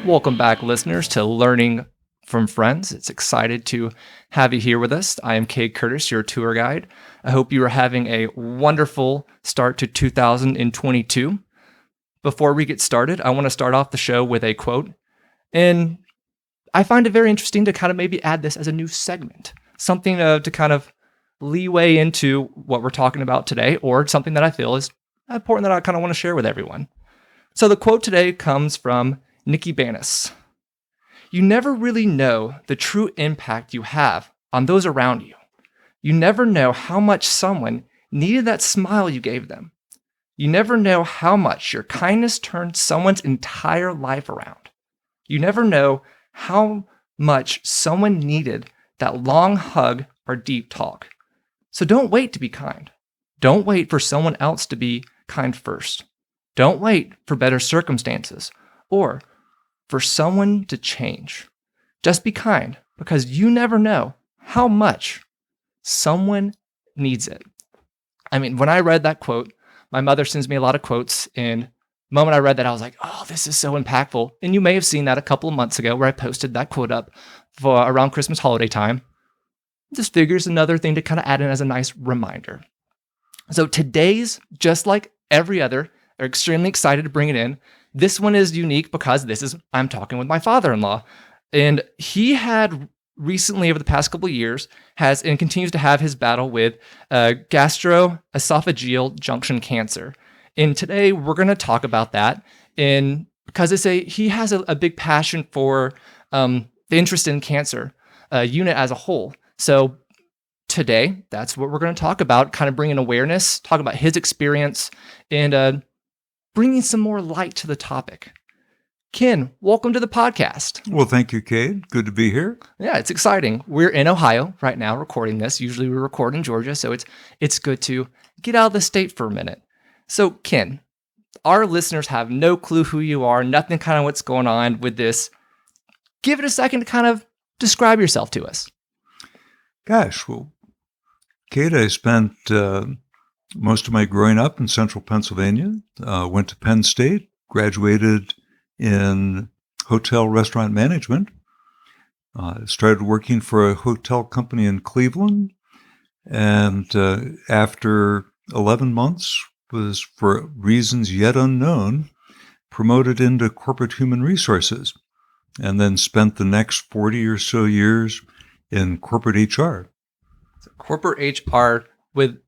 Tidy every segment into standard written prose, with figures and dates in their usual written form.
Welcome back, listeners, to Learning from Friends. It's excited to have you here with us. I am Cade Curtis, your tour guide. I hope you are having a wonderful start to 2022. Before we get started, I want to start off the show with a quote. And I find it very interesting to kind of maybe add this as a new segment, something to kind of leeway into what we're talking about today, or something that I feel is important that I kind of want to share with everyone. So the quote today comes from Nikki Banis. You never really know the true impact you have on those around you. You never know how much someone needed that smile you gave them. You never know how much your kindness turned someone's entire life around. You never know how much someone needed that long hug or deep talk. So don't wait to be kind. Don't wait for someone else to be kind first. Don't wait for better circumstances or for someone to change. Just be kind, because you never know how much someone needs it. I mean, when I read that quote, my mother sends me a lot of quotes, and the moment I read that, I was like, oh, this is so impactful. And you may have seen that a couple of months ago where I posted that quote up for around Christmas holiday time. This figures another thing to kind of add in as a nice reminder. So today's, just like every other, are extremely excited to bring it in. This one is unique because I'm talking with my father-in-law. And he had recently, over the past couple of years, has and continues to have his battle with gastroesophageal junction cancer. And today we're going to talk about that. And because he has a big passion for the interest in cancer unit as a whole. So today, that's what we're going to talk about, kind of bringing awareness, talk about his experience, and bringing some more light to the topic. Ken, welcome to the podcast. Well, thank you, Cade. Good to be here. Yeah, it's exciting. We're in Ohio right now recording this. Usually we record in Georgia, so it's good to get out of the state for a minute. So, Ken, our listeners have no clue who you are, nothing kind of what's going on with this. Give it a second to kind of describe yourself to us. Gosh, well, Cade, I spent most of my growing up in central Pennsylvania, went to Penn State, graduated in hotel restaurant management, started working for a hotel company in Cleveland, and after 11 months was, for reasons yet unknown, promoted into corporate human resources, and then spent the next 40 or so years in corporate HR. So corporate HR with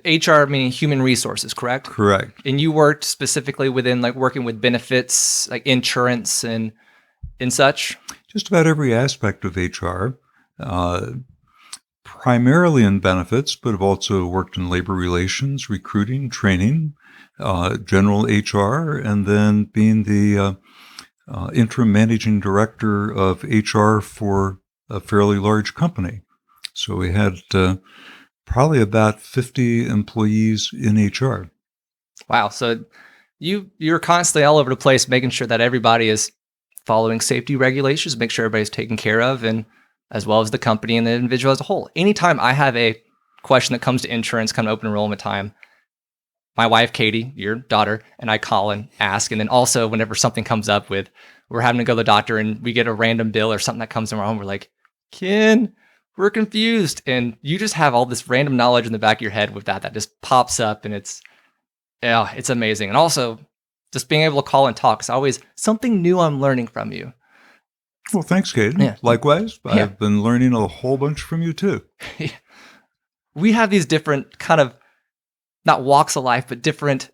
HR meaning human resources, correct? Correct. And you worked specifically within like working with benefits, like insurance and such? Just about every aspect of HR, primarily in benefits, but I've also worked in labor relations, recruiting, training, general HR, and then being the interim managing director of HR for a fairly large company. So we had probably about 50 employees in HR. Wow. So you're constantly all over the place, making sure that everybody is following safety regulations, make sure everybody's taken care of, and as well as the company and the individual as a whole. Anytime I have a question that comes to insurance, kind of open enrollment time, my wife, Katie, your daughter, and I call and ask. And then also whenever something comes up with, we're having to go to the doctor and we get a random bill or something that comes in our home, we're like, Ken, we're confused. And you just have all this random knowledge in the back of your head with that just pops up, and it's amazing. And also just being able to call and talk is always something new I'm learning from you. Well, thanks, Cade. Yeah. Likewise, yeah. I've been learning a whole bunch from you too. We have these different kind of, not walks of life, but different,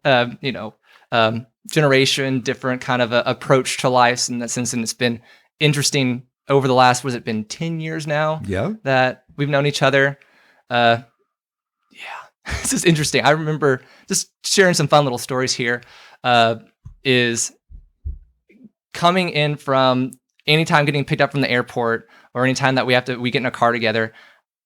generation, different kind of approach to life in that sense. And it's been interesting over the last, was it been 10 years now? Yeah. That we've known each other. This is interesting. I remember just sharing some fun little stories here, is coming in from anytime getting picked up from the airport or anytime that we get in a car together.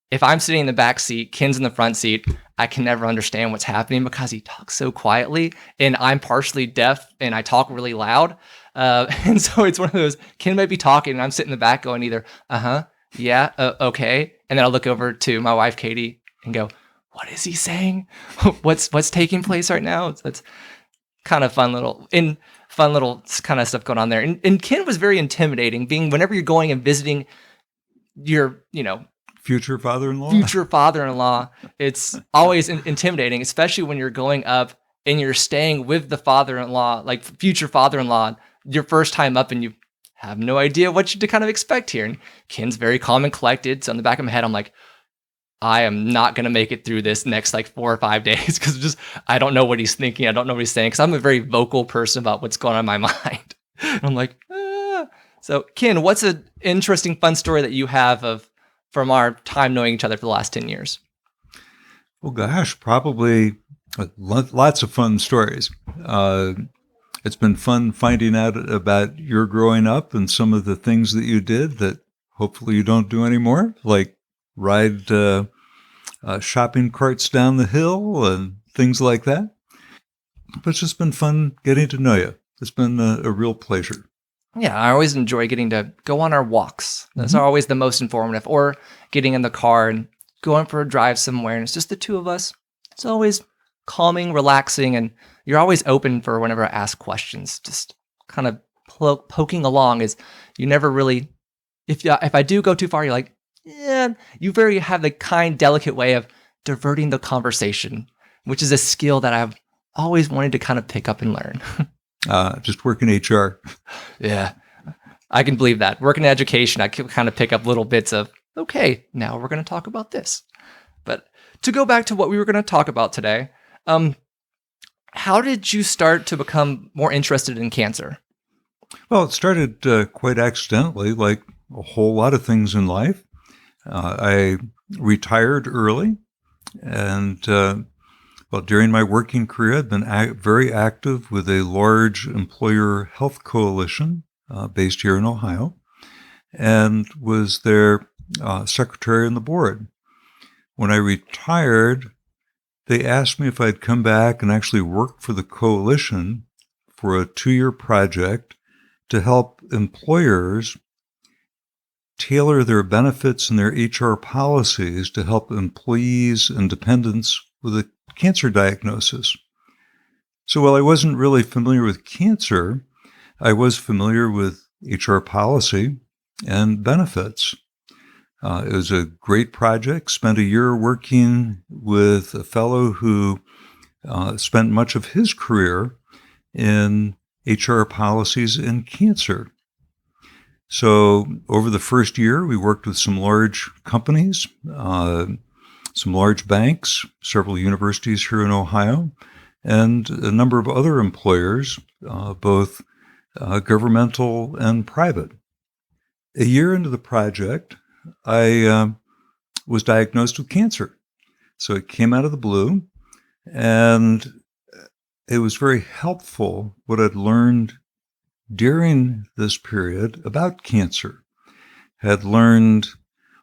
If I'm sitting in the back seat, Ken's in the front seat, I can never understand what's happening because he talks so quietly, and I'm partially deaf and I talk really loud. And so it's one of those, Ken might be talking and I'm sitting in the back going either, yeah, okay. And then I'll look over to my wife, Katie, and go, what is he saying? What's taking place right now? kind of fun little kind of stuff going on there. And Ken was very intimidating, being whenever you're going and visiting your, Future father-in-law? future father-in-law, it's always intimidating, especially when you're going up and you're staying with the father-in-law, like future father-in-law, your first time up, and you have no idea what you to kind of expect here. And Ken's very calm and collected. So in the back of my head, I'm like, I am not going to make it through this next like 4 or 5 days because I don't know what he's thinking. I don't know what he's saying because I'm a very vocal person about what's going on in my mind. And I'm like, ah. So Ken, what's an interesting, fun story that you have from our time knowing each other for the last 10 years? Well, gosh, probably lots of fun stories. It's been fun finding out about your growing up and some of the things that you did that hopefully you don't do anymore, like ride shopping carts down the hill and things like that. But it's just been fun getting to know you. It's been a real pleasure. Yeah, I always enjoy getting to go on our walks. That's always the most informative. Or getting in the car and going for a drive somewhere, and it's just the two of us. It's always calming, relaxing, and you're always open for whenever I ask questions. Just kind of poking along is you never really. If I do go too far, you're like, yeah. You have the kind, delicate way of diverting the conversation, which is a skill that I've always wanted to kind of pick up and learn. Just work in HR. Yeah, I can believe that. Working in education, I can kind of pick up little bits of, okay, now we're going to talk about this. But to go back to what we were going to talk about today, how did you start to become more interested in cancer? Well, it started quite accidentally, like a whole lot of things in life. I retired early, and during my working career, I've been very active with a large employer health coalition based here in Ohio, and was their secretary on the board. When I retired, they asked me if I'd come back and actually work for the coalition for a 2-year project to help employers tailor their benefits and their HR policies to help employees and dependents with a cancer diagnosis. So while I wasn't really familiar with cancer, I was familiar with HR policy and benefits. It was a great project. Spent a year working with a fellow who spent much of his career in HR policies and cancer. So over the first year, we worked with some large companies, some large banks, several universities here in Ohio, and a number of other employers, both governmental and private. A year into the project, I was diagnosed with cancer. So it came out of the blue, and it was very helpful what I'd learned during this period about cancer. Had learned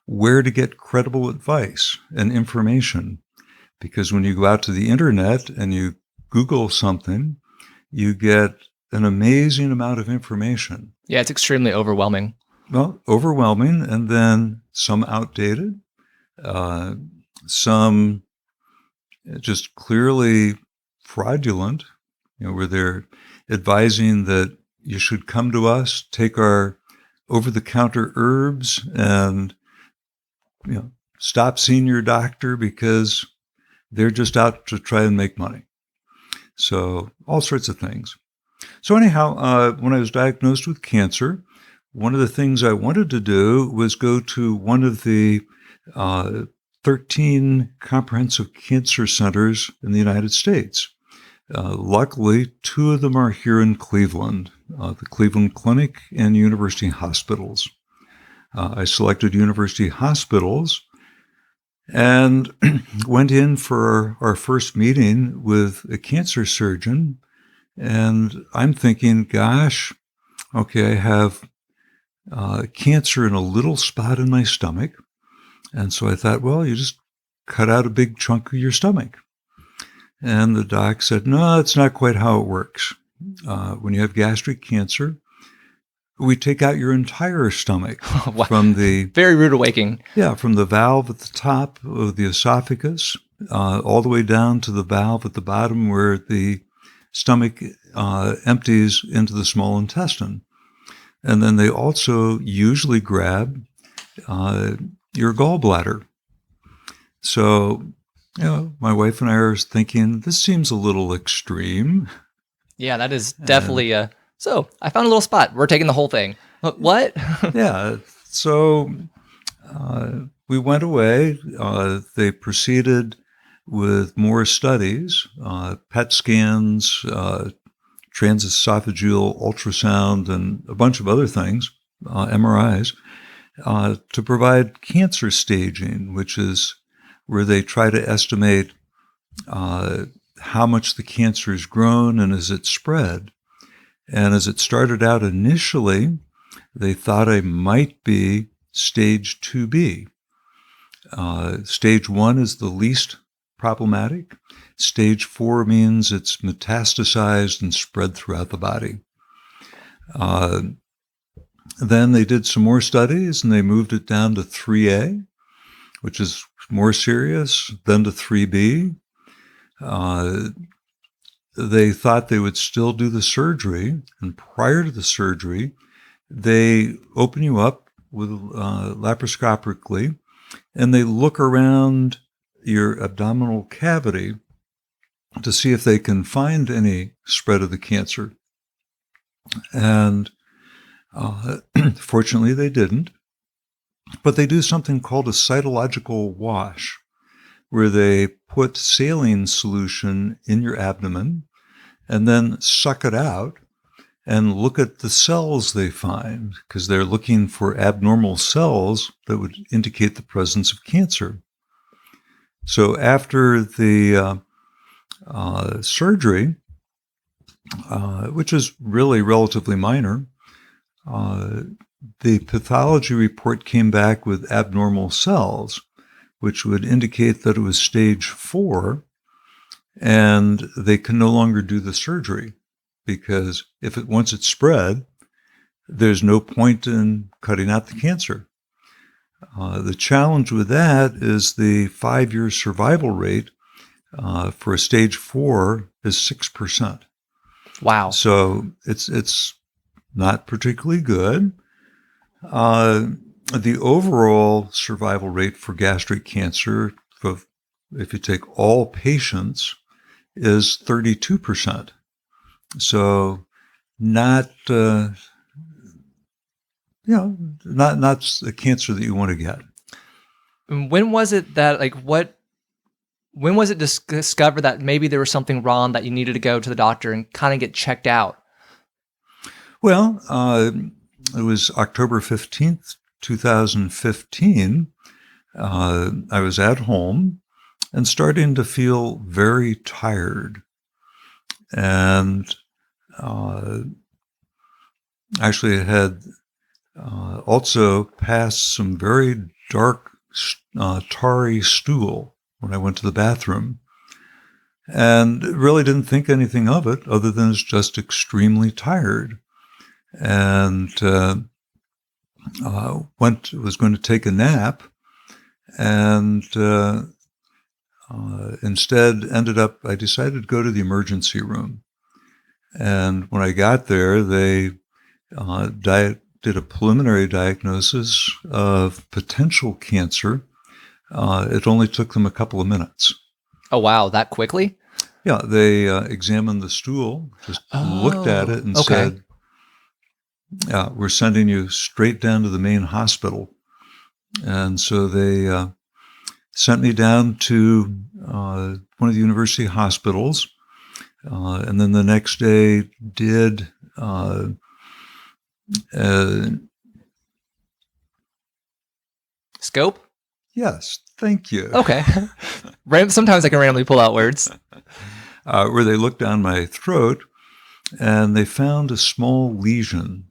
where to get credible advice and information, because when you go out to the internet and you Google something, you get an amazing amount of information. Yeah, it's extremely overwhelming. Well, overwhelming, and then some outdated, some just clearly fraudulent, where they're advising that you should come to us, take our over-the-counter herbs, and stop seeing your doctor because they're just out to try and make money. So all sorts of things. So anyhow, when I was diagnosed with cancer, one of the things I wanted to do was go to one of the 13 comprehensive cancer centers in the United States. Luckily, 2 of them are here in Cleveland, the Cleveland Clinic and University Hospitals. I selected University Hospitals and went in for our first meeting with a cancer surgeon. And I'm thinking, gosh, okay, I have cancer in a little spot in my stomach. And so I thought, well, you just cut out a big chunk of your stomach. And the doc said, no, that's not quite how it works. When you have gastric cancer, we take out your entire stomach from the... Very rude awakening. Yeah, from the valve at the top of the esophagus, all the way down to the valve at the bottom where the stomach empties into the small intestine. And then they also usually grab your gallbladder. So, my wife and I are thinking, this seems a little extreme. Yeah, that is definitely so I found a little spot. We're taking the whole thing. What? Yeah. So we went away. They proceeded with more studies, PET scans, transesophageal ultrasound, and a bunch of other things, MRIs, to provide cancer staging, which is where they try to estimate how much the cancer has grown and as it spread. And as it started out initially, they thought I might be stage 2B. Stage 1 is the least problematic. Stage 4 means it's metastasized and spread throughout the body. Then they did some more studies and they moved it down to 3A, which is more serious, then to 3B. They thought they would still do the surgery, and prior to the surgery, they open you up with laparoscopically, and they look around your abdominal cavity to see if they can find any spread of the cancer. And fortunately, they didn't. But they do something called a cytological wash, where they put saline solution in your abdomen and then suck it out and look at the cells they find, because they're looking for abnormal cells that would indicate the presence of cancer. So after the surgery, which is really relatively minor, the pathology report came back with abnormal cells, which would indicate that it was stage 4, and they can no longer do the surgery because once it's spread, there's no point in cutting out the cancer. The challenge with that is the 5-year survival rate for a stage 4 is 6%. Wow. So it's not particularly good. The overall survival rate for gastric cancer, if you take all patients, is 32%. So not a cancer that you want to get. When was it that, when was it discovered that maybe there was something wrong, that you needed to go to the doctor and kind of get checked out? Well, it was October 15th, 2015. I was at home and starting to feel very tired. And actually I had also passed some very dark, tarry stool when I went to the bathroom. And really didn't think anything of it other than it's just extremely tired. And was going to take a nap, and instead I decided to go to the emergency room. And when I got there, they did a preliminary diagnosis of potential cancer. It only took them a couple of minutes. Oh, wow. That quickly? Yeah, they examined the stool, just looked at it and said, we're sending you straight down to the main hospital. And so they sent me down to one of the university hospitals. And then the next day did scope? Yes, thank you. Okay. Sometimes I can randomly pull out words. Where they looked down my throat and they found a small lesion.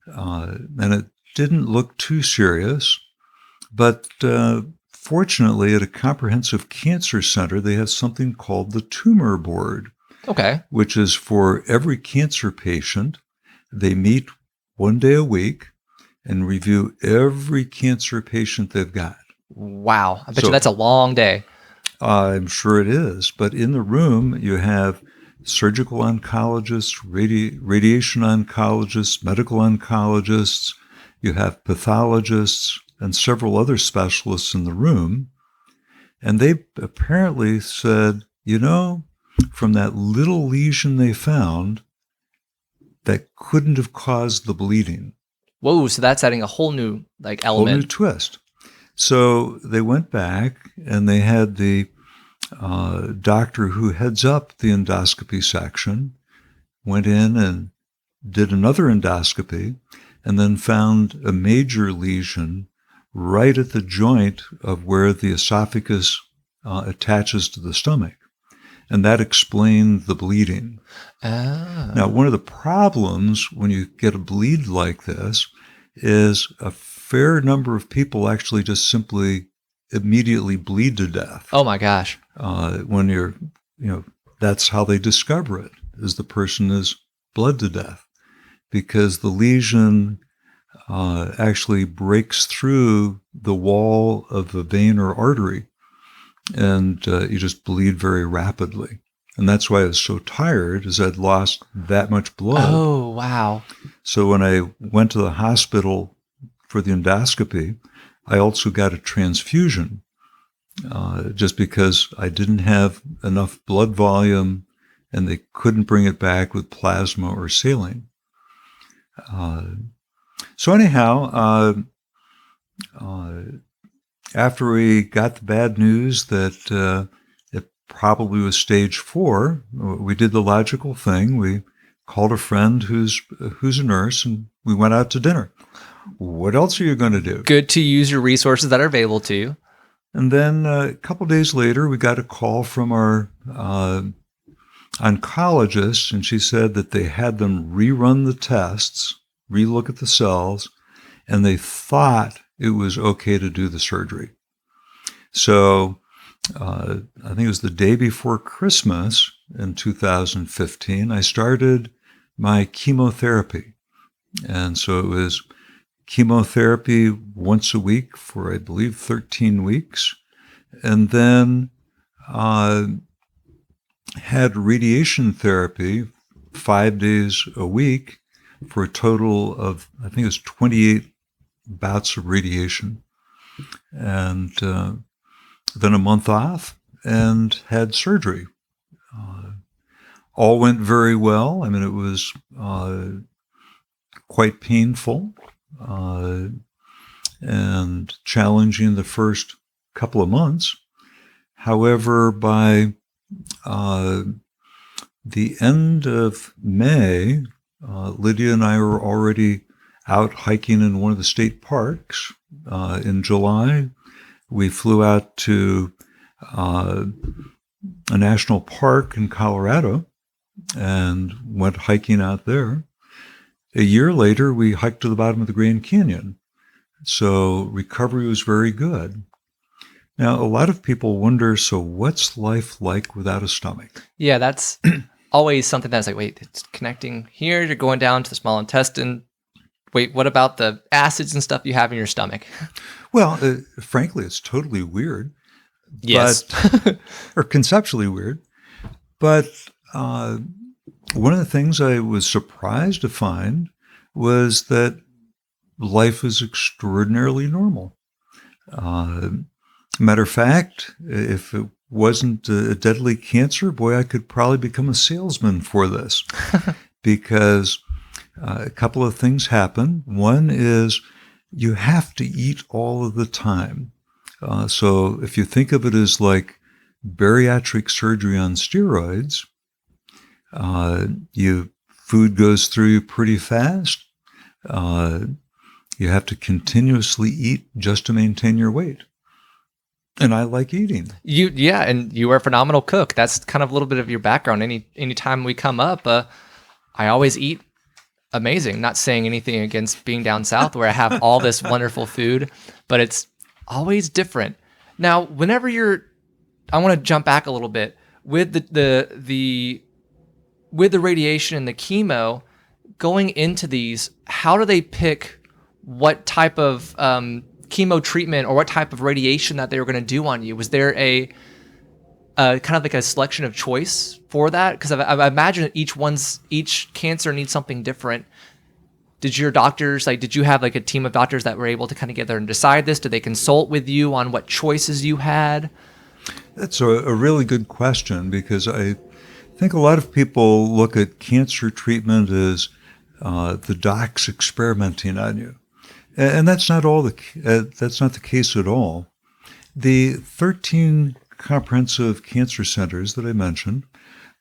And it didn't look too serious, but fortunately at a comprehensive cancer center, they have something called the tumor board. Okay. Which is for every cancer patient. They meet 1 day a week and review every cancer patient they've got. Wow. I bet you that's a long day. I'm sure it is. But in the room, you have surgical oncologists, radiation oncologists, medical oncologists. You have pathologists and several other specialists in the room. And they apparently said, from that little lesion they found, that couldn't have caused the bleeding. Whoa, so that's adding a whole new element. Whole new twist. So they went back and they had the doctor who heads up the endoscopy section, went in and did another endoscopy, and then found a major lesion right at the joint of where the esophagus attaches to the stomach. And that explained the bleeding. Ah. Now, one of the problems when you get a bleed like this is a fair number of people actually just simply immediately bleed to death. Oh my gosh. When that's how they discover it, is the person is bled to death, because the lesion actually breaks through the wall of a vein or artery, and you just bleed very rapidly. And that's why I was so tired, is I'd lost that much blood. Oh, wow. So when I went to the hospital for the endoscopy, I also got a transfusion just because I didn't have enough blood volume and they couldn't bring it back with plasma or saline. So anyhow, after we got the bad news that it probably was stage 4, we did the logical thing. We called a friend who's a nurse, and we went out to dinner. What else are you going to do? Good to use your resources that are available to you. And then a couple days later, we got a call from our oncologist, and she said that they had them rerun the tests, relook at the cells, and they thought it was okay to do the surgery. So I think it was the day before Christmas in 2015, I started my chemotherapy. And so it was chemotherapy once a week for, I believe, 13 weeks. And then had radiation therapy 5 days a week for a total of, I think it was 28 bouts of radiation. And then a month off and had surgery. All went very well. I mean, it was quite painful and challenging the first couple of months. However, by the end of May, Lydia and I were already out hiking in one of the state parks. In July, we flew out to a national park in Colorado and went hiking out there. A year later, we hiked to the bottom of the Grand Canyon. So recovery was very good. Now, a lot of people wonder, so what's life like without a stomach? Yeah, that's always something that's like, wait, it's connecting here, you're going down to the small intestine. Wait, what about the acids and stuff you have in your stomach? Well, frankly, it's totally weird. Yes. Or conceptually weird. But one of the things I was surprised to find was that life is extraordinarily normal. Matter of fact, if it wasn't a deadly cancer, boy, I could probably become a salesman for this because a couple of things happen. One is you have to eat all of the time. So if you think of it as like bariatric surgery on steroids, food goes through you pretty fast. You have to continuously eat just to maintain your weight. And I like eating. And you are a phenomenal cook. That's kind of a little bit of your background. Anytime we come up, I always eat amazing. Not saying anything against being down south where I have all this wonderful food, but it's always different. Now, whenever I want to jump back a little bit with the radiation and the chemo going into these. How do they pick what type of chemo treatment or what type of radiation that they were going to do on you? Was there a kind of like a selection of choice for that? Because I imagine each cancer needs something different. Did your doctors, did you have like a team of doctors that were able to kind of get there and decide this? Did they consult with you on what choices you had? That's a really good question, because I think a lot of people look at cancer treatment as the docs experimenting on you, and that's not the case at all. The 13 comprehensive cancer centers that I mentioned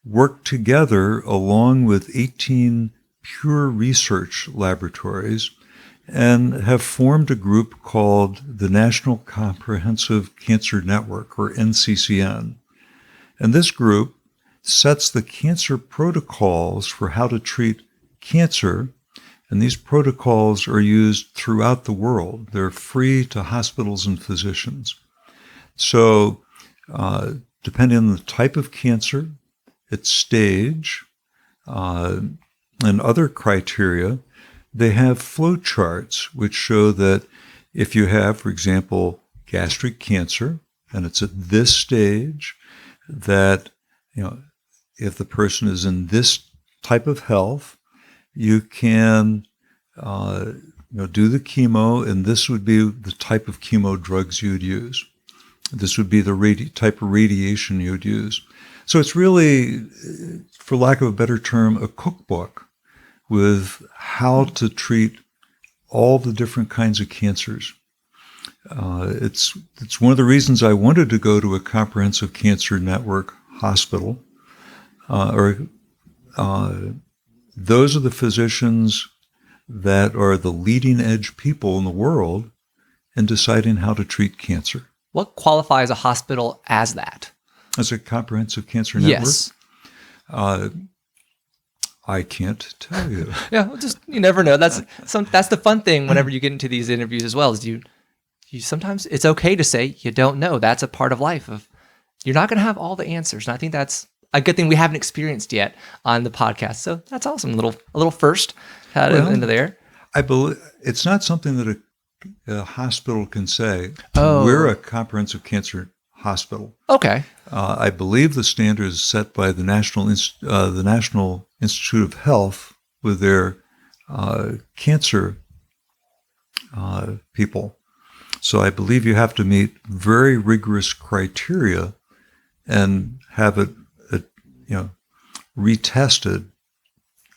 work together along with 18 pure research laboratories and have formed a group called the National Comprehensive Cancer Network, or NCCN. And this group sets the cancer protocols for how to treat cancer, and these protocols are used throughout the world. They're free to hospitals and physicians. So, depending on the type of cancer, its stage, and other criteria, they have flow charts which show that if you have, for example, gastric cancer, and it's at this stage, that, if the person is in this type of health, you can, do the chemo, and this would be the type of chemo drugs you'd use. This would be the type of radiation you'd use. So it's really, for lack of a better term, a cookbook with how to treat all the different kinds of cancers. It's one of the reasons I wanted to go to a comprehensive cancer network hospital. Those are the physicians that are the leading edge people in the world in deciding how to treat cancer. What qualifies a hospital as that? As a comprehensive cancer network? Yes. I can't tell you. Yeah, well, you never know. That's the fun thing whenever you get into these interviews as well, is you sometimes it's okay to say you don't know. That's a part of life. You're not going to have all the answers, and I think that's a good thing we haven't experienced yet on the podcast. So that's awesome. A little first into there. I believe it's not something that a hospital can say. Oh. We're a comprehensive cancer hospital. Okay. I believe the standard is set by the National Institute of Health with their cancer people. So I believe you have to meet very rigorous criteria and have it retested,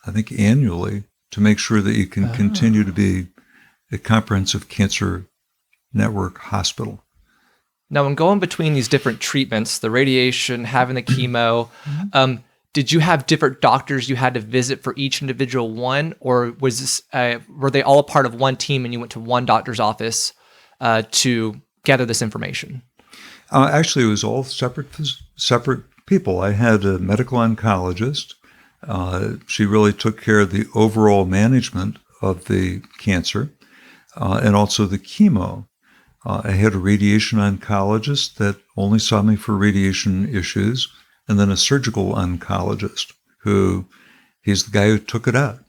I think, annually, to make sure that you can continue to be a comprehensive cancer network hospital. Now, when going between these different treatments, the radiation, having the chemo, did you have different doctors you had to visit for each individual one, or was this were they all a part of one team and you went to one doctor's office to gather this information? Actually, it was all separate people. I had a medical oncologist. She really took care of the overall management of the cancer and also the chemo. I had a radiation oncologist that only saw me for radiation issues, and then a surgical oncologist he's the guy who took it out.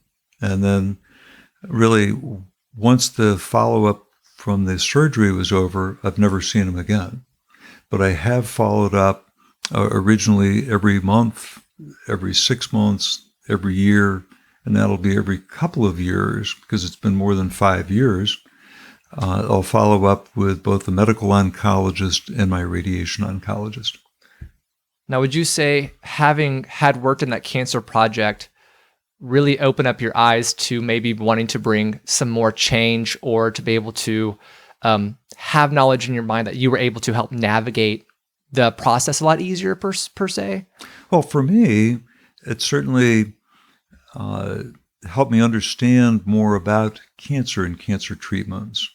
And then really, once the follow-up from the surgery was over, I've never seen him again. But I have followed up originally every month, every 6 months, every year, and that'll be every couple of years because it's been more than 5 years. I'll follow up with both the medical oncologist and my radiation oncologist. Now, would you say having had worked in that cancer project really opened up your eyes to maybe wanting to bring some more change, or to be able to have knowledge in your mind that you were able to help navigate the process a lot easier per se? Well, for me, it certainly helped me understand more about cancer and cancer treatments.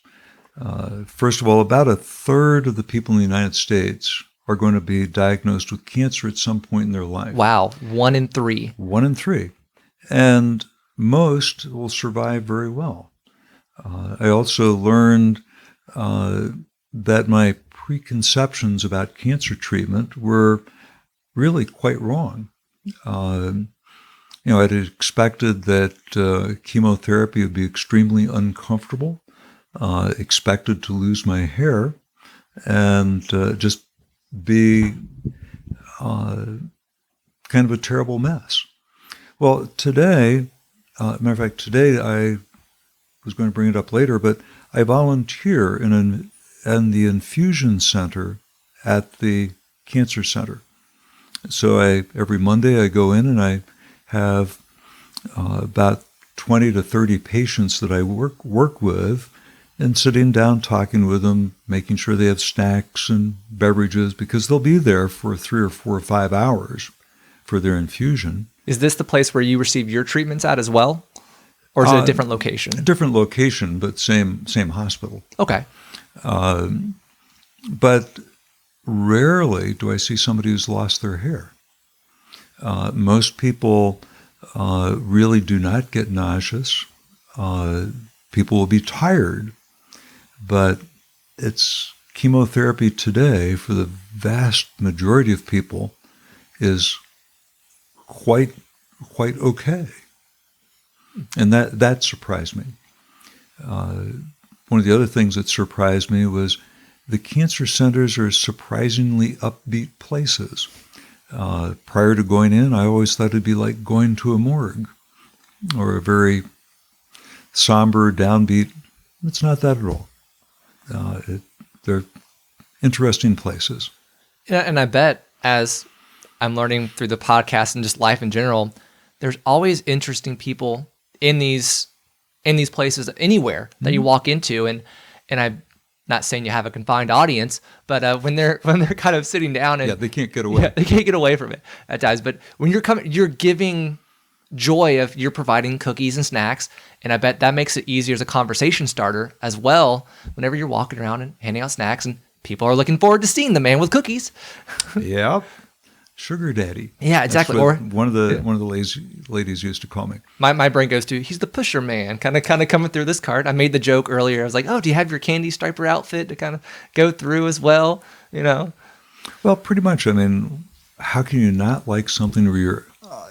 First of all, about a third of the people in the United States are going to be diagnosed with cancer at some point in their life. Wow, 1 in 3. 1 in 3. And most will survive very well. I also learned that my preconceptions about cancer treatment were really quite wrong. I'd expected that chemotherapy would be extremely uncomfortable, expected to lose my hair, and just be kind of a terrible mess. Well, today, matter of fact, today I was going to bring it up later, but I volunteer in the infusion center at the cancer center. So every Monday I go in and I have about 20 to 30 patients that I work with, and sitting down talking with them, making sure they have snacks and beverages, because they'll be there for 3 or 4 or 5 hours for their infusion. Is this the place where you receive your treatments at as well? Or is it a different location? A different location, but same hospital. Okay. But rarely do I see somebody who's lost their hair. Most people really do not get nauseous. People will be tired, but it's chemotherapy today for the vast majority of people is quite okay. And that surprised me. One of the other things that surprised me was the cancer centers are surprisingly upbeat places. Prior to going in, I always thought it'd be like going to a morgue or a very somber, downbeat. It's not that at all. They're interesting places. Yeah, and I bet as I'm learning through the podcast and just life in general, there's always interesting people in these places anywhere that you walk into, and I'm not saying you have a confined audience, but when they're kind of sitting down and they can't get away. Yeah, they can't get away from it at times. But when you're giving joy of you're providing cookies and snacks, and I bet that makes it easier as a conversation starter as well. Whenever you're walking around and handing out snacks, and people are looking forward to seeing the man with cookies. Yep. Sugar daddy. Yeah, exactly. Or Or one of the ladies used to call me. My brain goes to, he's the pusher man, kind of coming through this cart. I made the joke earlier. I was like, oh, do you have your candy striper outfit to kind of go through as well? You know. Well, pretty much. I mean, how can you not like something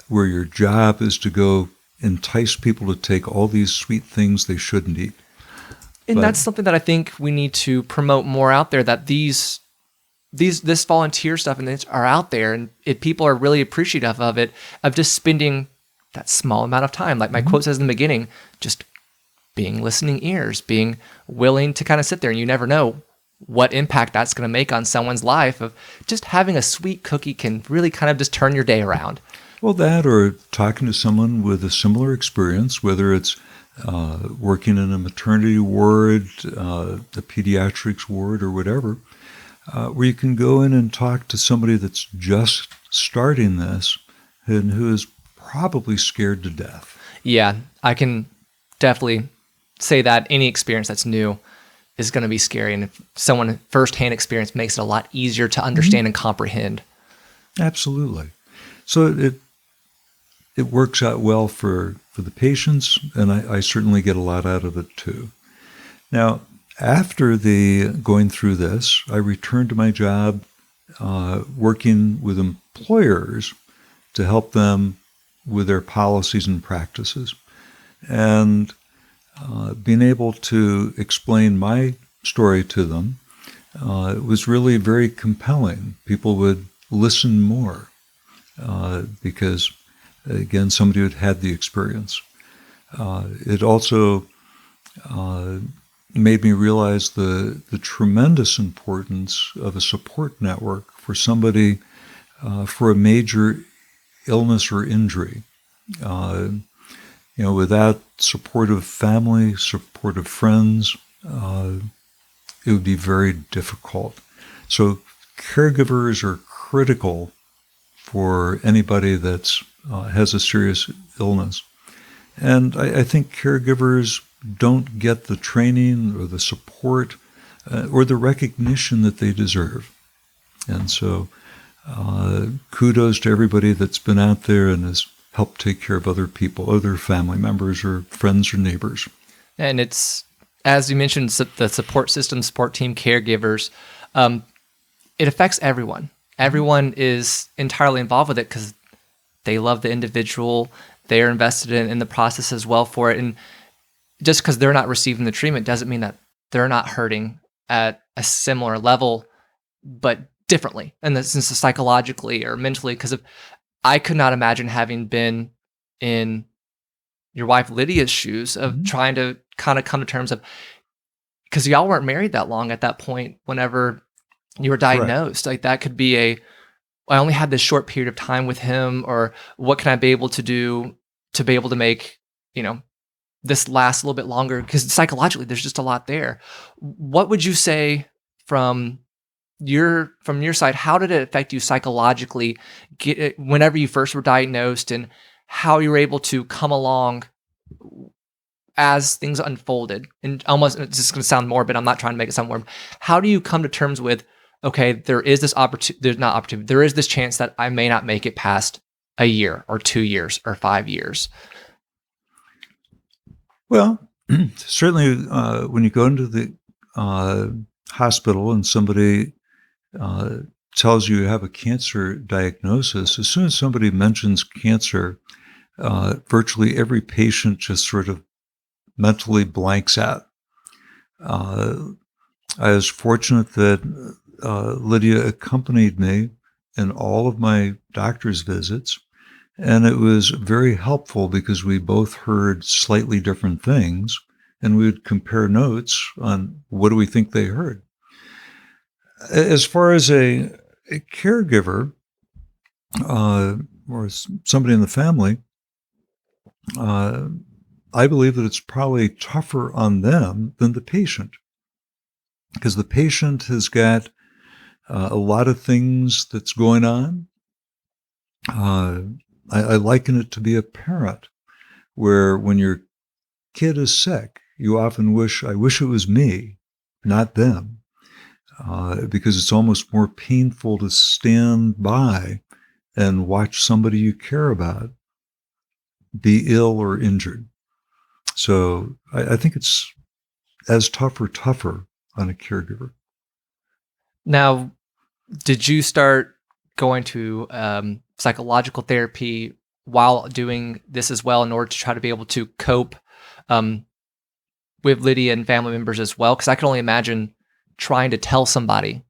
where your job is to go entice people to take all these sweet things they shouldn't eat? And that's something that I think we need to promote more out there, that this volunteer stuff and this are out there, and people are really appreciative of it, of just spending that small amount of time. Like my quote says in the beginning, just being listening ears, being willing to kind of sit there, and you never know what impact that's going to make on someone's life. Of just having a sweet cookie can really kind of just turn your day around. Well, that, or talking to someone with a similar experience, whether it's working in a maternity ward, a pediatrics ward, or whatever, where you can go in and talk to somebody that's just starting this and who is probably scared to death. Yeah, I can definitely say that any experience that's new is going to be scary. And if someone firsthand experience makes it a lot easier to understand and comprehend. Absolutely. So it works out well for the patients, and I certainly get a lot out of it too. Now, after going through this, I returned to my job working with employers to help them with their policies and practices. And being able to explain my story to them was really very compelling. People would listen more because, again, somebody had had the experience. It also made me realize the tremendous importance of a support network for somebody for a major illness or injury. Without supportive family, supportive friends, it would be very difficult. So caregivers are critical for anybody that's has a serious illness. And I think caregivers don't get the training or the support or the recognition that they deserve. And so kudos to everybody that's been out there and has helped take care of other people, other family members or friends or neighbors. And it's, as you mentioned, the support system, support team, caregivers, it affects everyone. Everyone is entirely involved with it because they love the individual. They are invested in the process as well for it. And just because they're not receiving the treatment doesn't mean that they're not hurting at a similar level, but differently, in the sense of psychologically or mentally, because I could not imagine having been in your wife Lydia's shoes of trying to kind of come to terms of, because y'all weren't married that long at that point whenever you were Correct. diagnosed. Like that could be I only had this short period of time with him, or what can I be able to do to be able to make, this last a little bit longer? Because psychologically, there's just a lot there. What would you say from your side? How did it affect you psychologically whenever you first were diagnosed, and how you were able to come along as things unfolded? And almost, it's just going to sound morbid, I'm not trying to make it sound morbid. How do you come to terms with, okay, there is this opportunity, there is this chance that I may not make it past a year or 2 years or 5 years? Well, certainly when you go into the hospital and somebody tells you have a cancer diagnosis, as soon as somebody mentions cancer, virtually every patient just sort of mentally blanks out. I was fortunate that Lydia accompanied me in all of my doctor's visits. And it was very helpful because we both heard slightly different things, and we would compare notes on what do we think they heard. As far as a caregiver or somebody in the family, I believe that it's probably tougher on them than the patient, because the patient has got a lot of things that's going on. I liken it to be a parent, where when your kid is sick, you often I wish it was me, not them, because it's almost more painful to stand by and watch somebody you care about be ill or injured. So I think it's as tougher on a caregiver. Now, did you start going to psychological therapy while doing this as well, in order to try to be able to cope with Lydia and family members as well? Because I can only imagine trying to tell somebody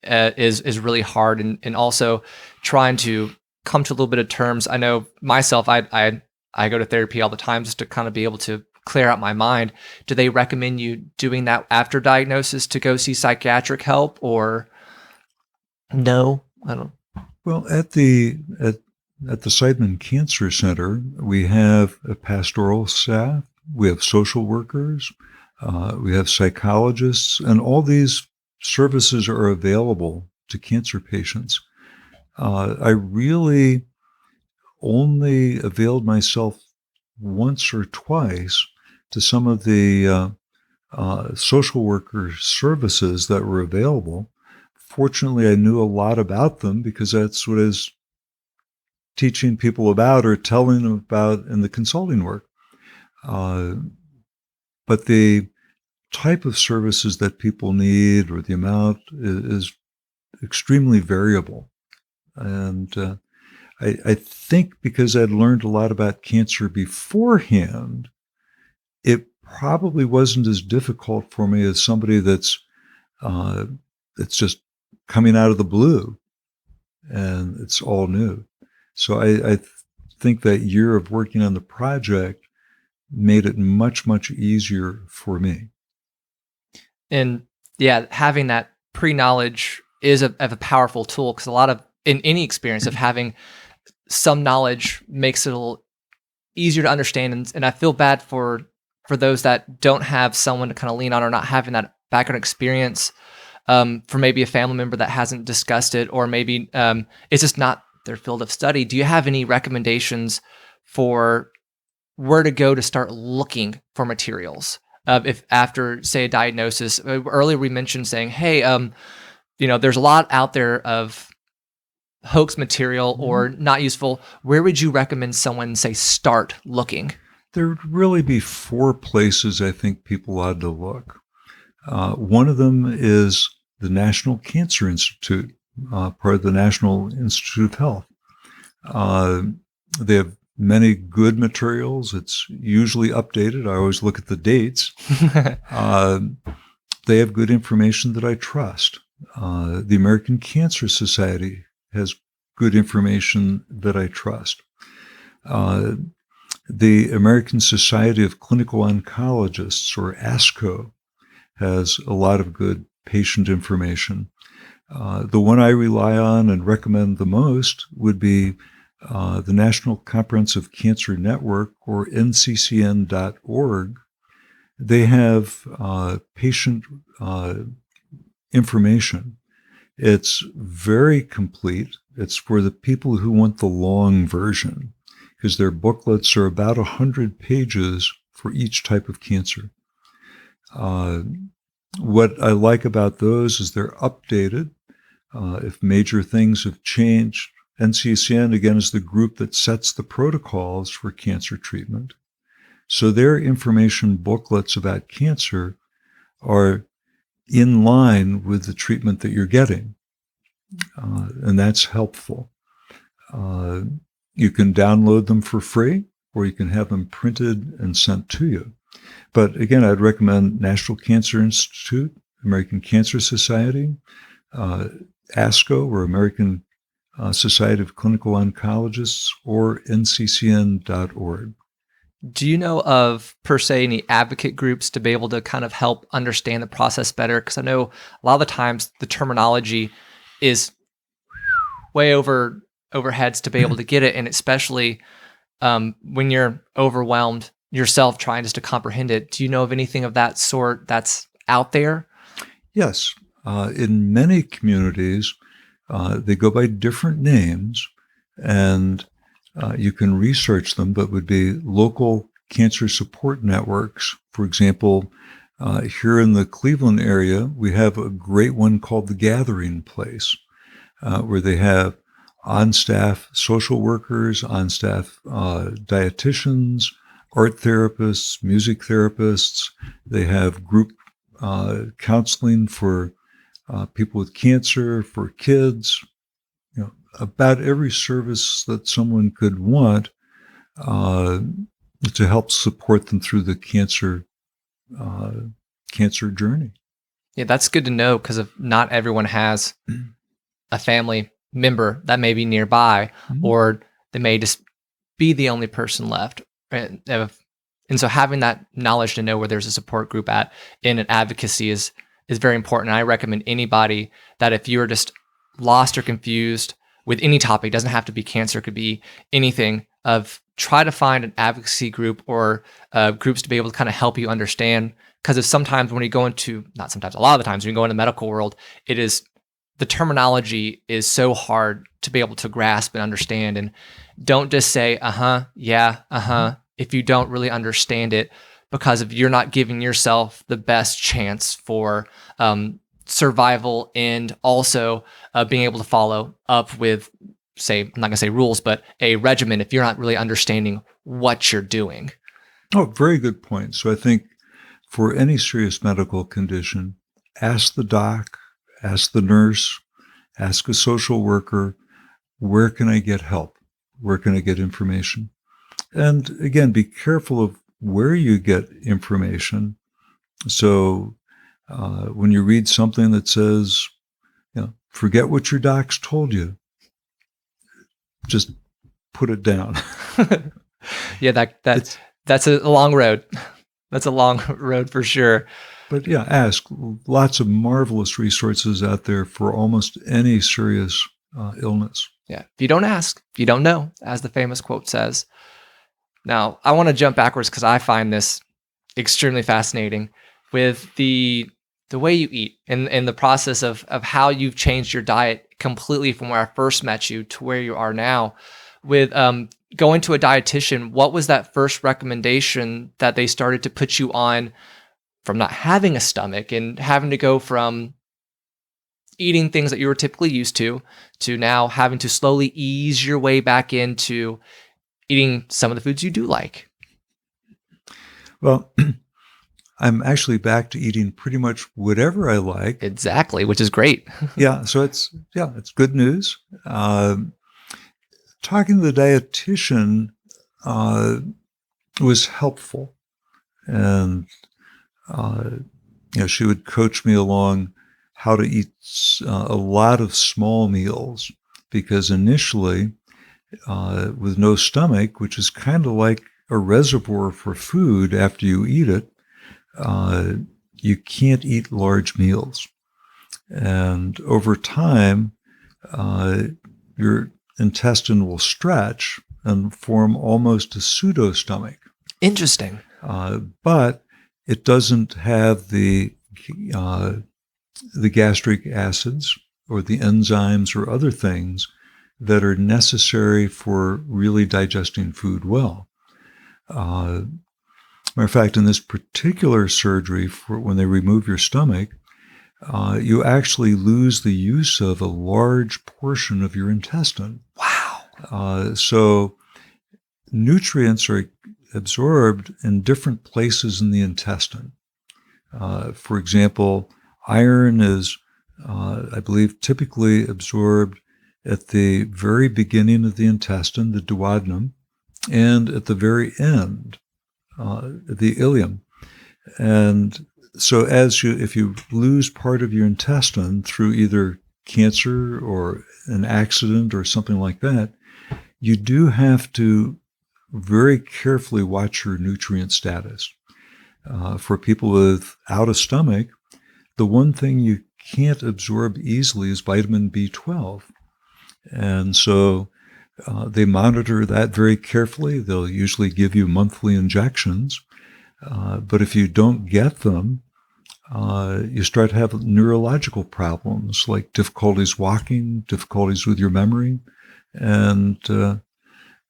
is really hard, and also trying to come to a little bit of terms. I know myself, I go to therapy all the time just to kind of be able to clear out my mind. Do they recommend you doing that after diagnosis to go see psychiatric help, or no? I don't. Well, at the Seidman Cancer Center, we have a pastoral staff, we have social workers, we have psychologists, and all these services are available to cancer patients. I really only availed myself once or twice to some of the social worker services that were available. Fortunately, I knew a lot about them because that's what I was teaching people about or telling them about in the consulting work. But the type of services that people need, or the amount, is extremely variable. And I think because I'd learned a lot about cancer beforehand, it probably wasn't as difficult for me as somebody that's just coming out of the blue and it's all new. So I think that year of working on the project made it much, much easier for me. And yeah, having that pre-knowledge is of a powerful tool, because a lot of, in any experience of having some knowledge, makes it a little easier to understand. And I feel bad for those that don't have someone to kind of lean on, or not having that background experience, for maybe a family member that hasn't discussed it, or maybe it's just not their field of study. Do you have any recommendations for where to go to start looking for materials? If after, say, a diagnosis, earlier we mentioned saying, hey, there's a lot out there of hoax material or not useful. Where would you recommend someone, say, start looking? There would really be 4 places I think people ought to look. One of them is the National Cancer Institute, part of the National Institute of Health. They have many good materials. It's usually updated. I always look at the dates. They have good information that I trust. The American Cancer Society has good information that I trust. The American Society of Clinical Oncologists, or ASCO, has a lot of good patient information. The one I rely on and recommend the most would be the National Comprehensive Cancer Network, or nccn.org. They have patient information. It's very complete. It's for the people who want the long version, because their booklets are about 100 pages for each type of cancer. What I like about those is they're updated. If major things have changed, NCCN, again, is the group that sets the protocols for cancer treatment. So their information booklets about cancer are in line with the treatment that you're getting. And that's helpful. You can download them for free, or you can have them printed and sent to you. But again, I'd recommend National Cancer Institute, American Cancer Society, ASCO, or American Society of Clinical Oncologists, or nccn.org. Do you know of, per se, any advocate groups to be able to kind of help understand the process better? Because I know a lot of the times the terminology is way overheads to be able to get it, and especially when you're overwhelmed yourself trying just to comprehend it. Do you know of anything of that sort that's out there? Yes. In many communities, they go by different names, and you can research them, but would be local cancer support networks. For example, here in the Cleveland area, we have a great one called The Gathering Place, where they have on-staff social workers, on-staff dietitians, art therapists, music therapists. They have group counseling for people with cancer, for kids, about every service that someone could want to help support them through the cancer journey. Yeah, that's good to know, because if not everyone has a family member that may be nearby, or they may just be the only person left. And so having that knowledge to know where there's a support group at in an advocacy is very important. And I recommend anybody that if you are just lost or confused with any topic, doesn't have to be cancer, it could be anything, try to find an advocacy group or groups to be able to kind of help you understand. Because if sometimes when you go into, not sometimes, a lot of the times when you go into the medical world, the terminology is so hard to be able to grasp and understand. And don't just say, yeah, if you don't really understand it, because if you're not giving yourself the best chance for survival, and also being able to follow up with, say, I'm not going to say rules, but a regimen, if you're not really understanding what you're doing. Oh, very good point. So I think for any serious medical condition, ask the doc, ask the nurse, ask a social worker, where can I get help? Where can I get information? And again, be careful of where you get information. So when you read something that says, forget what your docs told you, just put it down. Yeah, that's a long road. That's a long road for sure. But yeah, ask. Lots of marvelous resources out there for almost any serious illness. Yeah. If you don't ask, you don't know, as the famous quote says. Now, I want to jump backwards because I find this extremely fascinating with the way you eat and the process of how you've changed your diet completely from where I first met you to where you are now. With going to a dietitian, what was that first recommendation that they started to put you on from not having a stomach and having to go from eating things that you were typically used to now having to slowly ease your way back into eating some of the foods you do like? Well, I'm actually back to eating pretty much whatever I like. Exactly, which is great. Yeah, so it's good news. Talking to the dietitian was helpful, and she would coach me along how to eat a lot of small meals, because initially, with no stomach, which is kind of like a reservoir for food after you eat it, you can't eat large meals. And over time, your intestine will stretch and form almost a pseudo-stomach. Interesting. But it doesn't have the gastric acids or the enzymes or other things that are necessary for really digesting food well. Matter of fact, in this particular surgery, for when they remove your stomach, you actually lose the use of a large portion of your intestine. Wow. So nutrients are absorbed in different places in the intestine. For example, iron is, I believe, typically absorbed at the very beginning of the intestine, the duodenum, and at the very end, the ileum. And so if you lose part of your intestine through either cancer or an accident or something like that, you do have to very carefully watch your nutrient status. For people without a stomach, the one thing you can't absorb easily is vitamin B12. And so they monitor that very carefully. They'll usually give you monthly injections. But if you don't get them, you start to have neurological problems like difficulties walking, difficulties with your memory, and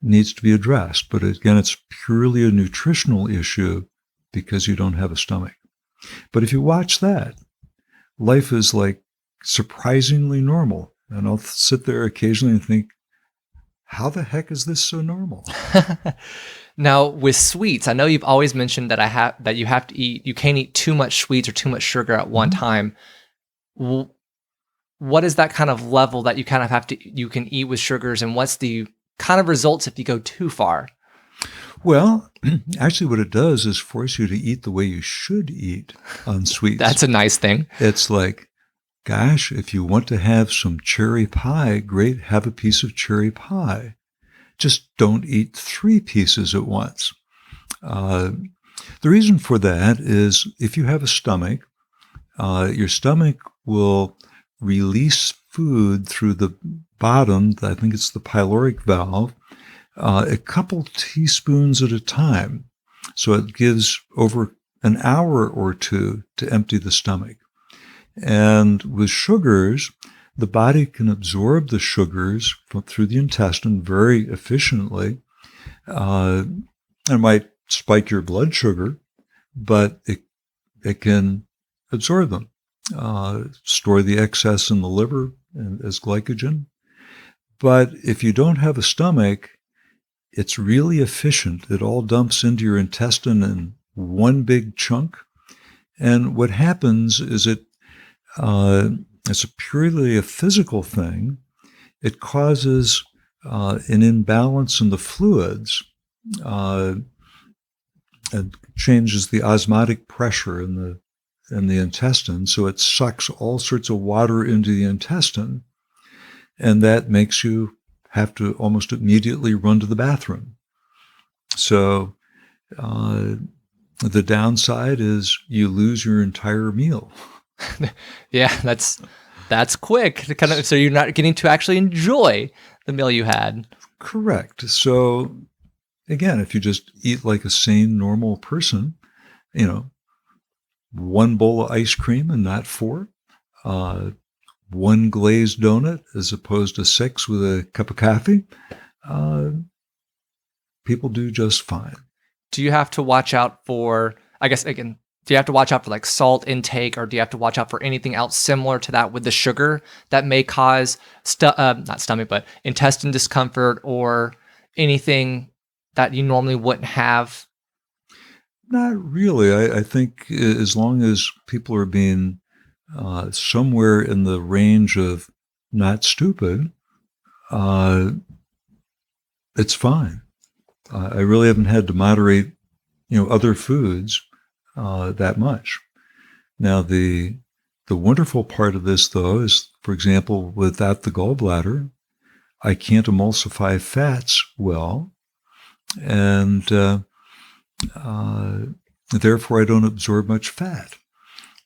needs to be addressed. But again, it's purely a nutritional issue because you don't have a stomach. But if you watch that, life is like surprisingly normal. And I'll sit there occasionally and think, how the heck is this so normal? Now, with sweets, I know you've always mentioned that you have to eat, you can't eat too much sweets or too much sugar at one time. What is that kind of level that you kind of you can eat with sugars, and what's the kind of results if you go too far? Well, actually what it does is force you to eat the way you should eat on sweets. That's a nice thing. It's like, gosh, if you want to have some cherry pie, great, have a piece of cherry pie. Just don't eat 3 pieces at once. The reason for that is if you have a stomach, your stomach will release food through the bottom, I think it's the pyloric valve, a couple teaspoons at a time. So it gives over an hour or two to empty the stomach. And with sugars, the body can absorb the sugars through the intestine very efficiently. It might spike your blood sugar, but it can absorb them, store the excess in the liver as glycogen. But if you don't have a stomach, it's really efficient. It all dumps into your intestine in one big chunk. And what happens is it's purely a physical thing. It causes an imbalance in the fluids. It changes the osmotic pressure in the intestine, so it sucks all sorts of water into the intestine, and that makes you have to almost immediately run to the bathroom. So the downside is you lose your entire meal. Yeah, that's quick. So you're not getting to actually enjoy the meal you had. Correct. So again, if you just eat like a sane, normal person, one bowl of ice cream and not 4, one glazed donut as opposed to 6 with a cup of coffee, people do just fine. Do you have to watch out for, I guess, again, do you have to watch out for like salt intake, or do you have to watch out for anything else similar to that with the sugar that may cause not stomach, but intestine discomfort or anything that you normally wouldn't have? Not really. I think as long as people are being somewhere in the range of not stupid, it's fine. I really haven't had to moderate, other foods that much. Now, the The wonderful part of this, though, is, for example, without the gallbladder, I can't emulsify fats well, and therefore I don't absorb much fat.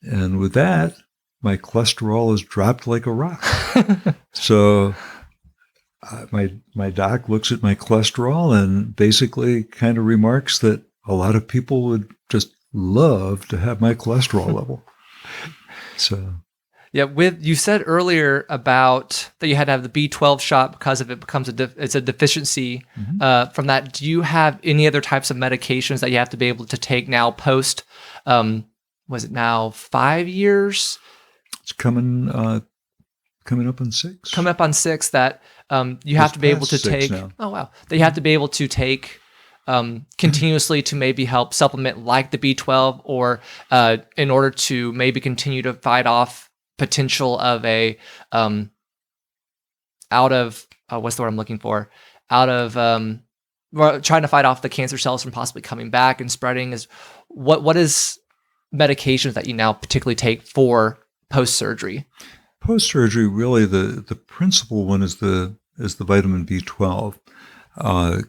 And with that, my cholesterol has dropped like a rock. So my doc looks at my cholesterol and basically kind of remarks that a lot of people would just love to have my cholesterol level. So, yeah, you said earlier about that you had to have the B12 shot because if it becomes it's a deficiency from that. Do you have any other types of medications that you have to be able to take now post? Was it now 5 years? It's coming up on 6. Coming up on 6 that you have to be able to take. Now. Oh wow! That you have to be able to take continuously to maybe help supplement like the B12, or in order to maybe continue to fight off potential of a out of what's the word I'm looking for? Out of trying to fight off the cancer cells from possibly coming back and spreading. Is what is medications that you now particularly take for post-surgery? Post-surgery, really, the principal one is the vitamin B12.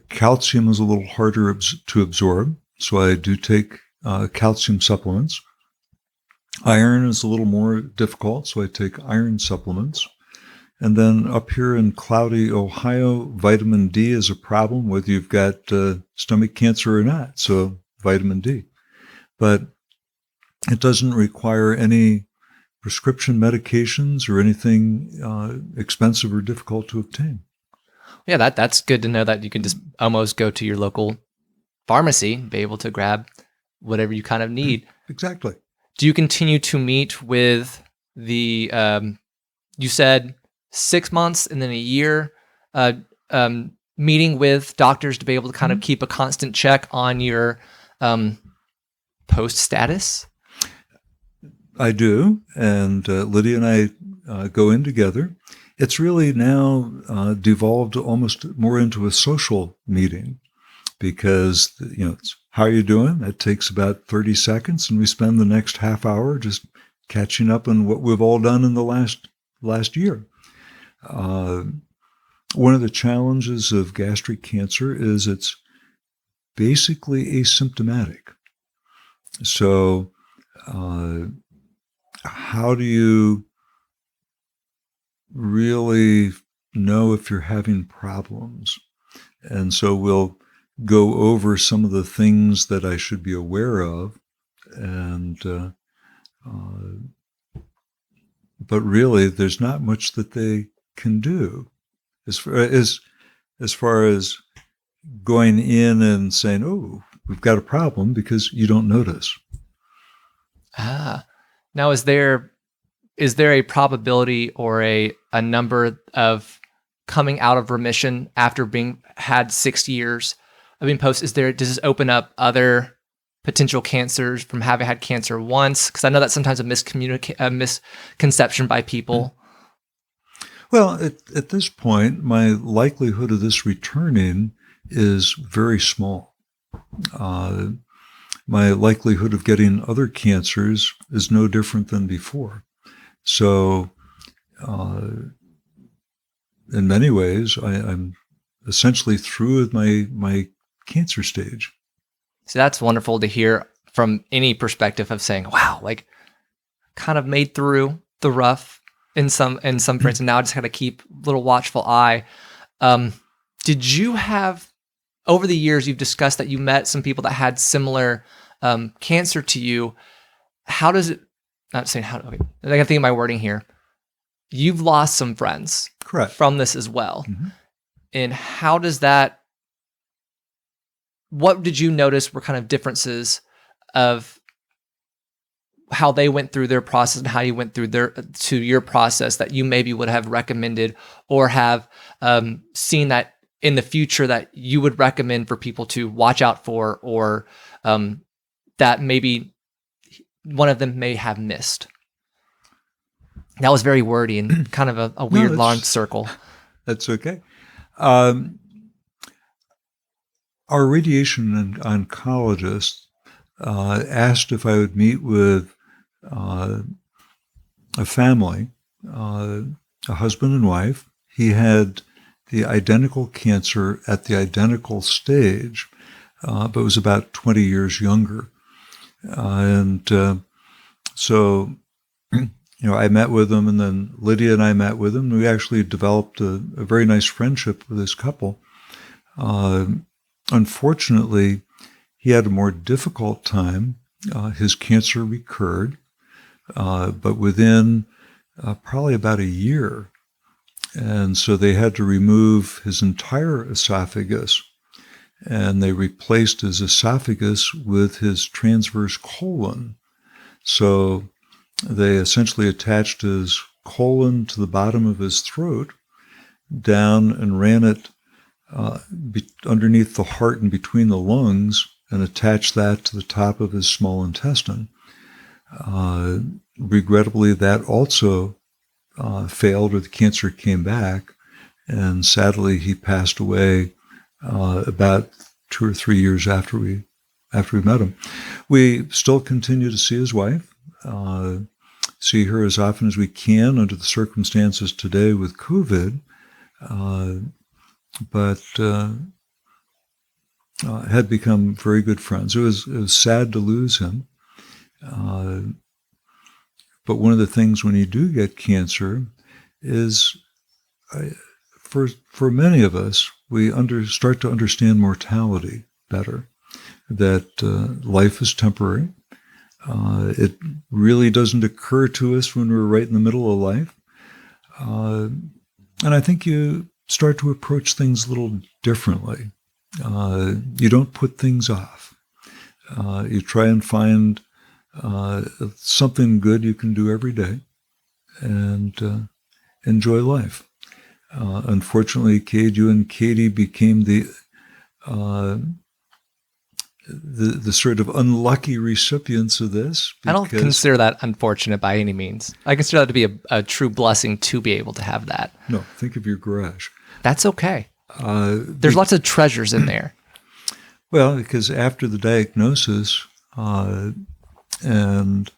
Calcium is a little harder to absorb, so I do take calcium supplements. Iron is a little more difficult, so I take iron supplements. And then up here in cloudy Ohio, vitamin D is a problem, whether you've got stomach cancer or not, so vitamin D. But it doesn't require any prescription medications or anything expensive or difficult to obtain. Yeah, that's good to know that you can just almost go to your local pharmacy and be able to grab whatever you kind of need. Exactly. Do you continue to meet with the, you said 6 months and then a year, meeting with doctors to be able to kind of keep a constant check on your post status? I do, and Lydia and I go in together. It's really now devolved almost more into a social meeting because, it's, how are you doing? That takes about 30 seconds, and we spend the next half hour just catching up on what we've all done in the last year. One of the challenges of gastric cancer is it's basically asymptomatic. So how do you really know if you're having problems? And so we'll go over some of the things that I should be aware of, and but really there's not much that they can do as far as going in and saying, oh, we've got a problem, because you don't notice. Now is there a probability or a number of coming out of remission after had 6 years of being post? Does this open up other potential cancers from having had cancer once? Because I know that's sometimes a misconception by people. Well, at this point, my likelihood of this returning is very small. My likelihood of getting other cancers is no different than before. So, in many ways, I'm essentially through with my cancer stage. So that's wonderful to hear from any perspective of saying, wow, like kind of made through the rough in some friends, and now I just got to keep a little watchful eye. Did you have, over the years, you've discussed that you met some people that had similar cancer to you. How does it, not saying how, okay, I got to think of my wording here. You've lost some friends Correct. From this as well. Mm-hmm. And how does that, what did you notice were kind of differences of how they went through their process and how you went through your process that you maybe would have recommended or have seen that in the future that you would recommend for people to watch out for, or that maybe one of them may have missed? That was very wordy and kind of a weird long circle. That's okay. Our radiation oncologist asked if I would meet with a family, a husband and wife. He had the identical cancer at the identical stage, but was about 20 years younger. So, I met with him, and then Lydia and I met with him. We actually developed a very nice friendship with this couple. Unfortunately, he had a more difficult time. His cancer recurred, but within probably about a year. And so they had to remove his entire esophagus, and they replaced his esophagus with his transverse colon. So they essentially attached his colon to the bottom of his throat, down and ran it underneath the heart and between the lungs, and attached that to the top of his small intestine. Regrettably, that also failed, or the cancer came back, and sadly he passed away about 2 or 3 years after we met him. We still continue to see his wife, see her as often as we can under the circumstances today with COVID, but had become very good friends. It was sad to lose him. But one of the things when you do get cancer is, for many of us, we start to understand mortality better, that life is temporary. It really doesn't occur to us when we're right in the middle of life. And I think you start to approach things a little differently. You don't put things off. You try and find something good you can do every day and enjoy life. Unfortunately, Cade, you and Katie became the sort of unlucky recipients of this. I don't consider that unfortunate by any means. I consider that to be a true blessing to be able to have that. No, think of your garage. That's okay. There's lots of treasures in there. Well, because after the diagnosis and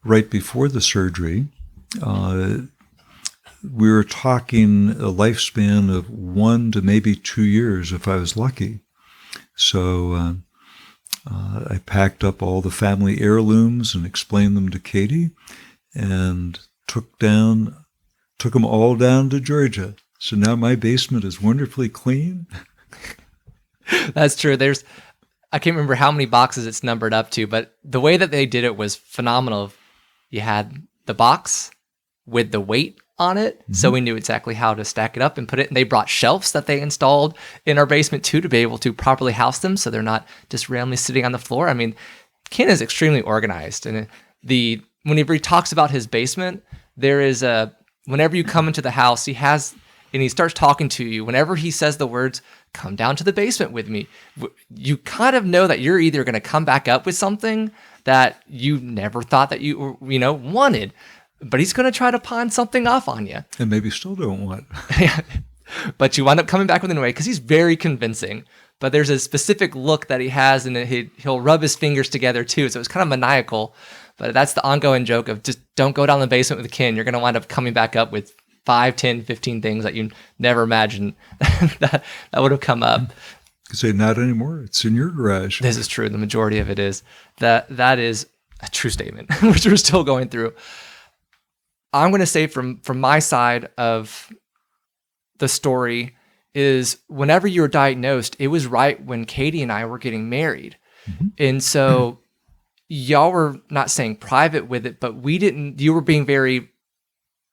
right before the surgery, we were talking a lifespan of 1 to maybe 2 years if I was lucky. So I packed up all the family heirlooms and explained them to Katie, and took them all down to Georgia. So now my basement is wonderfully clean. That's true. I can't remember how many boxes it's numbered up to, but the way that they did it was phenomenal. You had the box with the weight on it, so we knew exactly how to stack it up and put it. And they brought shelves that they installed in our basement too, to be able to properly house them, so they're not just randomly sitting on the floor. I mean, Ken is extremely organized, and whenever he talks about his basement, there is whenever you come into the house, and he starts talking to you, whenever he says the words, "Come down to the basement with me," you kind of know that you're either going to come back up with something that you never thought that you wanted, but he's going to try to pawn something off on you. And maybe still don't want. But you wind up coming back with it anyway, because he's very convincing. But there's a specific look that he has, and he'll rub his fingers together too, so it's kind of maniacal. But that's the ongoing joke of just don't go down the basement with Ken. You're going to wind up coming back up with 5, 10, 15 things that you never imagined that would have come up. You say, not anymore. It's in your garage. This is true. The majority of it is. That is a true statement, which we're still going through. I'm going to say from my side of the story is, whenever you were diagnosed, it was right when Katie and I were getting married. Mm-hmm. And so y'all were not saying private with it, but you were being very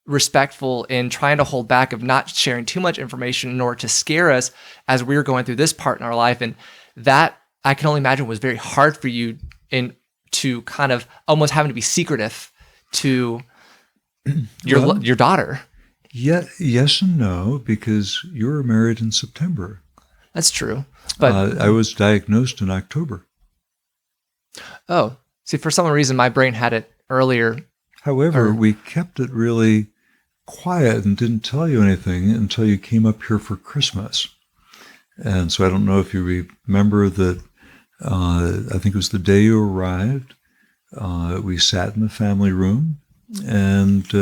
respectful and trying to hold back of not sharing too much information in order to scare us as we were going through this part in our life. And that, I can only imagine, was very hard for you, and to kind of almost having to be secretive to your daughter. Yeah, yes and no, because you were married in September. That's true. But I was diagnosed in October. Oh, see, for some reason, my brain had it earlier. However, we kept it really quiet and didn't tell you anything until you came up here for Christmas. And so I don't know if you remember that, I think it was the day you arrived, we sat in the family room, and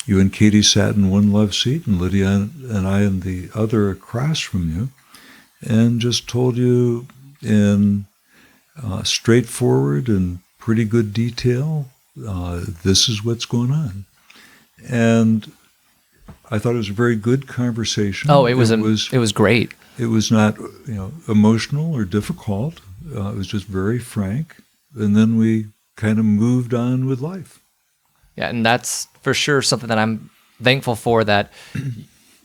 you and Katie sat in one love seat, and Lydia and I in the other across from you, and just told you in straightforward and pretty good detail, this is what's going on. And I thought it was a very good conversation. Oh, it was great. It was not, emotional or difficult. It was just very frank. And then we kind of moved on with life. Yeah, and that's for sure something that I'm thankful for, that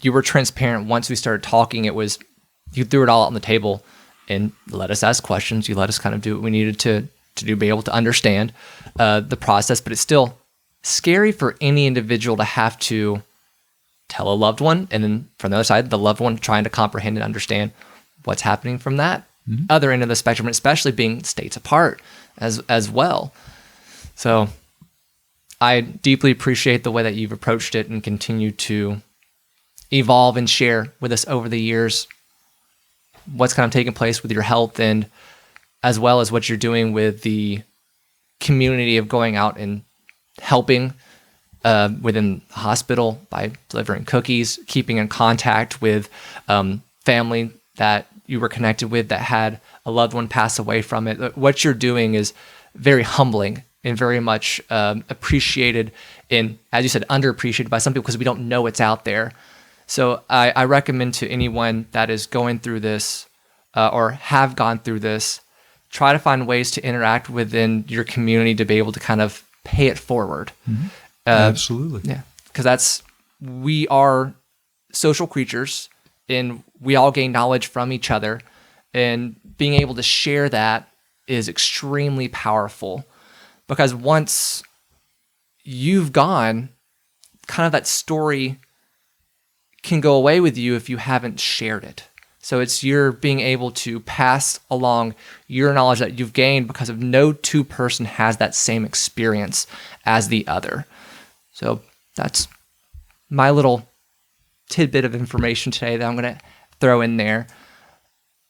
you were transparent. Once we started talking, you threw it all out on the table and let us ask questions. You let us kind of do what we needed to do, be able to understand the process. But it's still scary for any individual to have to tell a loved one, and then from the other side, the loved one trying to comprehend and understand what's happening from that other end of the spectrum, and especially being states apart as well. So I deeply appreciate the way that you've approached it and continue to evolve and share with us over the years what's kind of taking place with your health, and as well as what you're doing with the community of going out and helping within the hospital by delivering cookies, keeping in contact with family that you were connected with that had a loved one pass away from it. What you're doing is very humbling and very much appreciated, and, as you said, underappreciated by some people because we don't know it's out there. So I recommend to anyone that is going through this or have gone through this, try to find ways to interact within your community to be able to kind of pay it forward. Absolutely. Yeah, because we are social creatures, and we all gain knowledge from each other, and being able to share that is extremely powerful, because once you've gone, kind of that story can go away with you if you haven't shared it. So it's your being able to pass along your knowledge that you've gained, because of no two person has that same experience as the other. So that's my little tidbit of information today that I'm going to throw in there.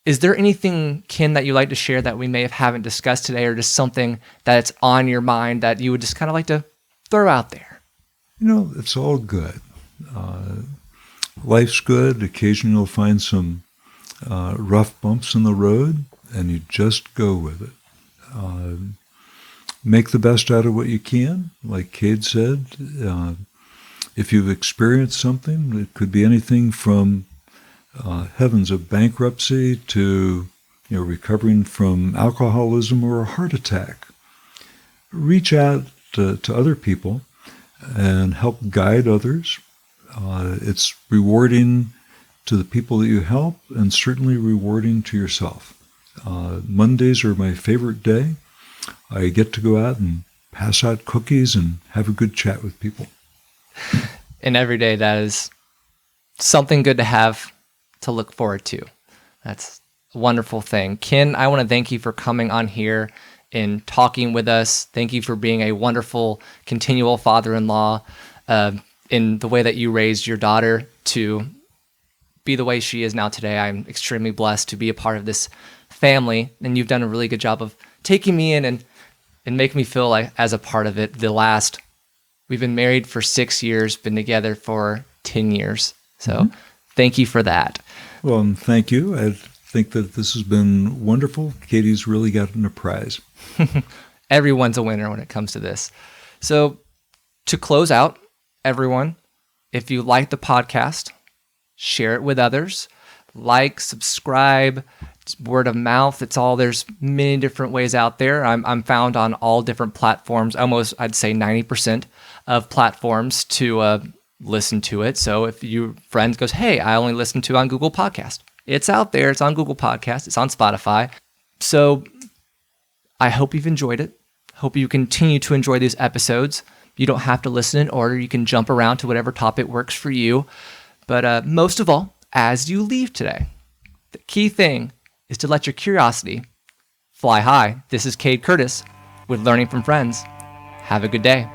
Is there anything, Ken, that you'd like to share that we may haven't discussed today, or just something that's on your mind that you would just kind of like to throw out there? It's all good. Life's good. Occasionally you'll find some rough bumps in the road, and you just go with it. Make the best out of what you can. Like Cade said, if you've experienced something, it could be anything from heavens of bankruptcy to recovering from alcoholism or a heart attack. Reach out to other people and help guide others. It's rewarding to the people that you help, and certainly rewarding to yourself. Mondays are my favorite day. I get to go out and pass out cookies and have a good chat with people. And every day, that is something good to have to look forward to. That's a wonderful thing. Ken, I want to thank you for coming on here and talking with us. Thank you for being a wonderful, continual father-in-law, in the way that you raised your daughter to be the way she is now today. I'm extremely blessed to be a part of this family, and you've done a really good job of taking me in and making me feel like as a part of it. We've been married for 6 years, been together for 10 years. So thank you for that. Well, and thank you. I think that this has been wonderful. Katie's really gotten a prize. Everyone's a winner when it comes to this. So to close out, everyone, if you like the podcast, share it with others. Like, subscribe, word of mouth. There's many different ways out there. I'm found on all different platforms, almost I'd say 90% of platforms to listen to it. So if your friend goes, hey, I only listen to on Google Podcast, it's out there. It's on Google Podcast. It's on Spotify. So I hope you've enjoyed it. Hope you continue to enjoy these episodes. You don't have to listen in order. You can jump around to whatever topic works for you. But most of all, as you leave today, the key thing is to let your curiosity fly high. This is Cade Curtis with Learning from Friends. Have a good day.